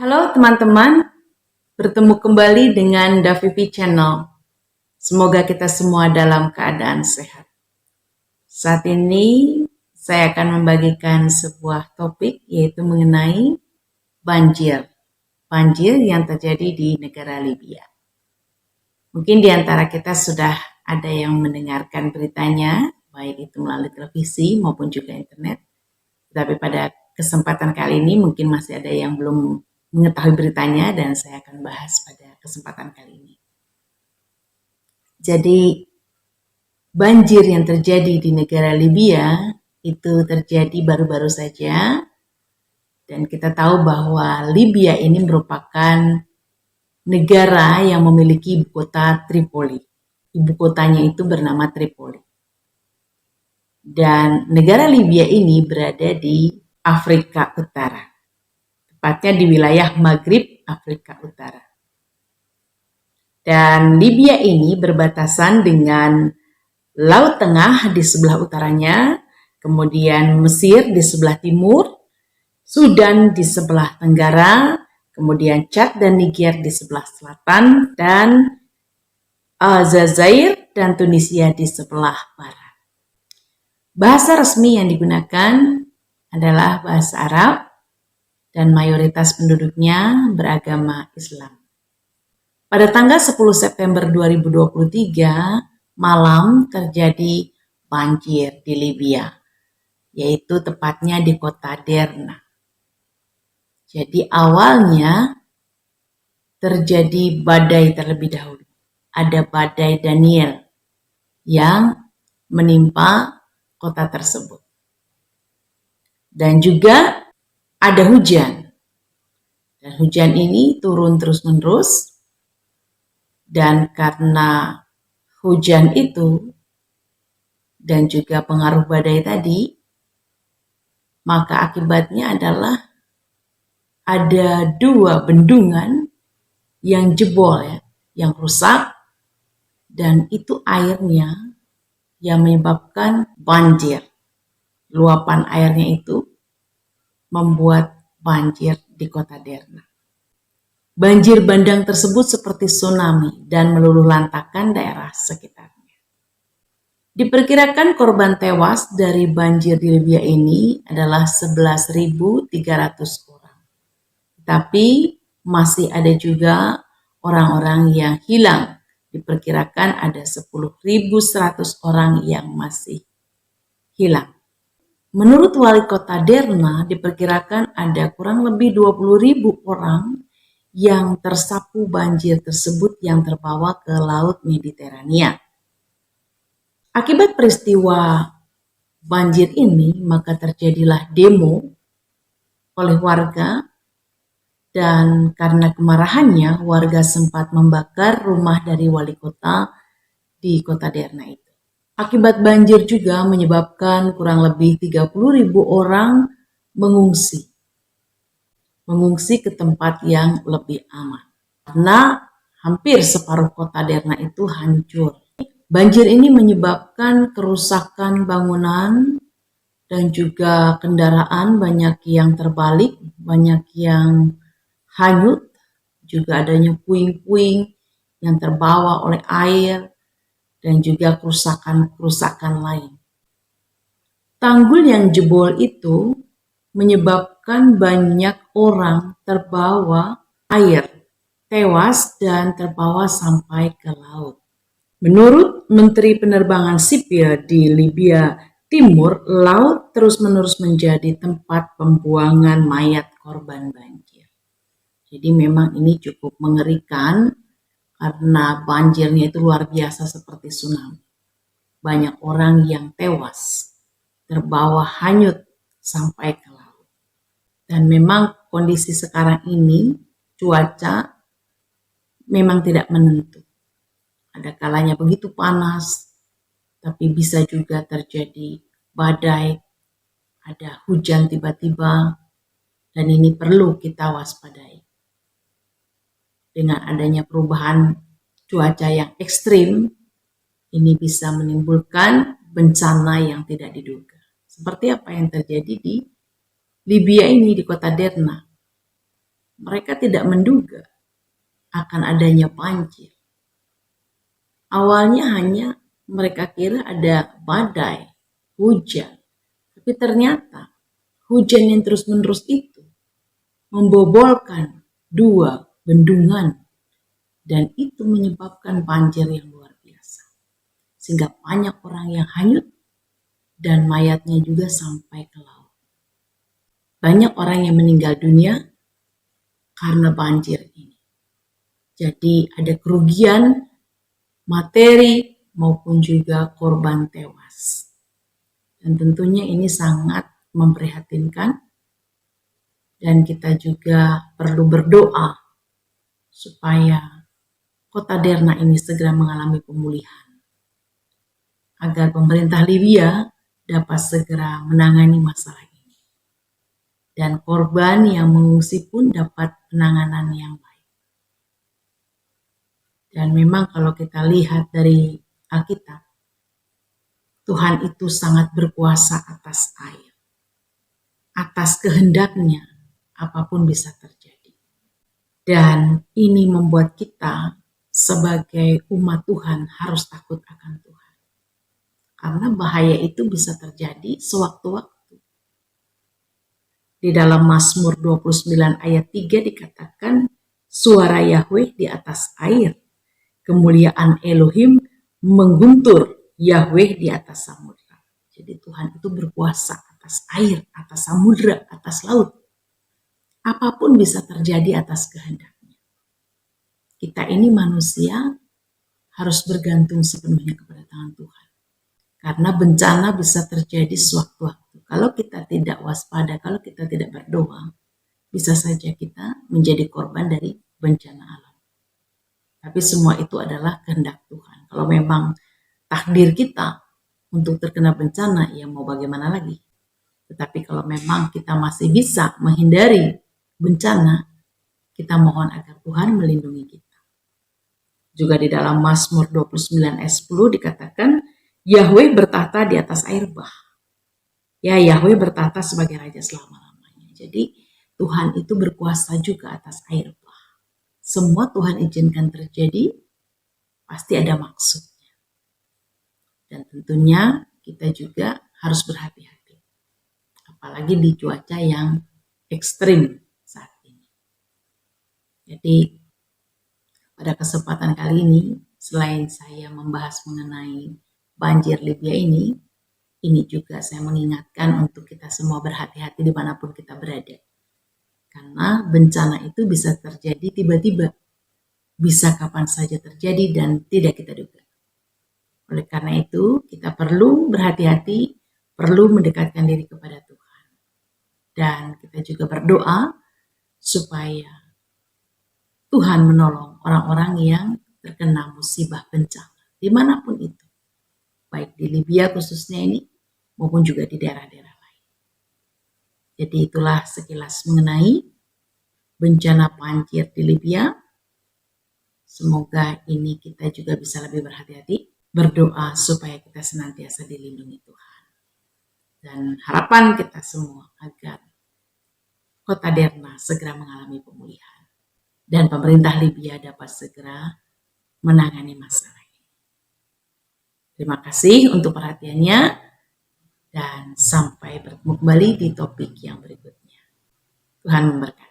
Halo teman-teman, bertemu kembali dengan Davivi Channel. Semoga kita semua dalam keadaan sehat. Saat ini saya akan membagikan sebuah topik yaitu mengenai banjir. Banjir yang terjadi di negara Libya. Mungkin di antara kita sudah ada yang mendengarkan beritanya, baik itu melalui televisi maupun juga internet. Tapi pada kesempatan kali ini mungkin masih ada yang belum mengetahui beritanya dan saya akan bahas pada kesempatan kali ini. Jadi banjir yang terjadi di negara Libya itu terjadi baru-baru saja dan kita tahu bahwa Libya ini merupakan negara yang memiliki ibu kota Tripoli. Ibu kotanya itu bernama Tripoli. Dan negara Libya ini berada di Afrika Utara. Tepatnya di wilayah Maghrib, Afrika Utara. Dan Libya ini berbatasan dengan Laut Tengah di sebelah utaranya, kemudian Mesir di sebelah timur, Sudan di sebelah tenggara, kemudian Chad dan Niger di sebelah selatan, dan Aljazair dan Tunisia di sebelah barat. Bahasa resmi yang digunakan adalah bahasa Arab, dan mayoritas penduduknya beragama Islam. Pada tanggal 10 September 2023, malam terjadi banjir di Libya, yaitu tepatnya di kota Derna. Jadi awalnya terjadi badai terlebih dahulu. Ada badai Daniel yang menimpa kota tersebut. Dan juga ada hujan. Dan hujan ini turun terus-menerus. Dan karena hujan itu dan juga pengaruh badai tadi, maka akibatnya adalah ada 2 bendungan yang jebol yang rusak, dan itu airnya yang menyebabkan banjir. Luapan airnya itu membuat banjir di kota Derna. Banjir bandang tersebut seperti tsunami dan meluluh lantakkan daerah sekitarnya. Diperkirakan korban tewas dari banjir di Libya ini adalah 11.300 orang. Tapi masih ada juga orang-orang yang hilang. Diperkirakan ada 10.100 orang yang masih hilang. Menurut wali kota Derna, diperkirakan ada kurang lebih 20.000 orang yang tersapu banjir tersebut yang terbawa ke Laut Mediterania. Akibat peristiwa banjir ini, maka terjadilah demo oleh warga, dan karena kemarahannya, warga sempat membakar rumah dari wali kota di kota Derna itu. Akibat banjir juga menyebabkan kurang lebih 30.000 orang mengungsi ke tempat yang lebih aman. Karena hampir separuh kota Derna itu hancur. Banjir ini menyebabkan kerusakan bangunan dan juga kendaraan banyak yang terbalik, banyak yang hanyut, juga adanya puing-puing yang terbawa oleh air, dan juga kerusakan-kerusakan lain. Tanggul yang jebol itu menyebabkan banyak orang terbawa air, tewas dan terbawa sampai ke laut. Menurut Menteri Penerbangan Sipil di Libya Timur, laut terus-menerus menjadi tempat pembuangan mayat korban banjir. Jadi memang ini cukup mengerikan karena banjirnya itu luar biasa seperti tsunami. Banyak orang yang tewas, terbawa hanyut sampai ke laut. Dan memang kondisi sekarang ini cuaca memang tidak menentu. Ada kalanya begitu panas, tapi bisa juga terjadi badai, ada hujan tiba-tiba, dan ini perlu kita waspadai. Dengan adanya perubahan cuaca yang ekstrim, ini bisa menimbulkan bencana yang tidak diduga. Seperti apa yang terjadi di Libya ini, di kota Derna. mereka tidak menduga akan adanya banjir. Awalnya hanya mereka kira ada badai, hujan, tapi ternyata hujan yang terus-menerus itu membobolkan 2 bendungan dan itu menyebabkan banjir yang luar biasa. Sehingga banyak orang yang hanyut dan mayatnya juga sampai ke laut. Banyak orang yang meninggal dunia karena banjir ini. Jadi ada kerugian materi maupun juga korban tewas. Dan tentunya ini sangat memprihatinkan dan kita juga perlu berdoa supaya kota Derna ini segera mengalami pemulihan. Agar pemerintah Libya dapat segera menangani masalah ini. Dan korban yang mengungsi pun dapat penanganan yang baik. Dan memang kalau kita lihat dari Alkitab, Tuhan itu sangat berkuasa atas air. Atas kehendaknya, apapun bisa terjadi. Dan ini membuat kita sebagai umat Tuhan harus takut akan Tuhan. Karena bahaya itu bisa terjadi sewaktu-waktu. Di dalam Mazmur 29 ayat 3 dikatakan, suara Yahweh di atas air, kemuliaan Elohim mengguntur Yahweh di atas samudra. Jadi Tuhan itu berkuasa atas air, atas samudra, atas laut. Apapun bisa terjadi atas kehendaknya. Kita ini manusia harus bergantung sepenuhnya kepada tangan Tuhan. Karena bencana bisa terjadi sewaktu-waktu. Kalau kita tidak waspada, kalau kita tidak berdoa, bisa saja kita menjadi korban dari bencana alam. Tapi semua itu adalah kehendak Tuhan. Kalau memang takdir kita untuk terkena bencana, ya mau bagaimana lagi. Tetapi kalau memang kita masih bisa menghindari bencana, kita mohon agar Tuhan melindungi kita. Juga di dalam Mazmur 29 ayat 10 dikatakan, Yahweh bertahta di atas air bah. Ya, Yahweh bertahta sebagai Raja selama-lamanya. Jadi Tuhan itu berkuasa juga atas air bah. Semua Tuhan izinkan terjadi, pasti ada maksudnya. Dan tentunya kita juga harus berhati-hati. Apalagi di cuaca yang ekstrim saat ini. Jadi pada kesempatan kali ini, selain saya membahas mengenai banjir Libya ini juga saya mengingatkan untuk kita semua berhati-hati dimanapun kita berada. Karena bencana itu bisa terjadi tiba-tiba, bisa kapan saja terjadi dan tidak kita duga. Oleh karena itu, kita perlu berhati-hati, perlu mendekatkan diri kepada Tuhan. Dan kita juga berdoa supaya Tuhan menolong orang-orang yang terkena musibah bencana, dimanapun itu. Baik di Libya khususnya ini, maupun juga di daerah-daerah lain. Jadi itulah sekilas mengenai bencana banjir di Libya. Semoga ini kita juga bisa lebih berhati-hati, berdoa supaya kita senantiasa dilindungi Tuhan. Dan harapan kita semua agar kota Derna segera mengalami pemulihan. Dan pemerintah Libya dapat segera menangani masalah ini. Terima kasih untuk perhatiannya dan sampai bertemu kembali di topik yang berikutnya. Tuhan memberkati.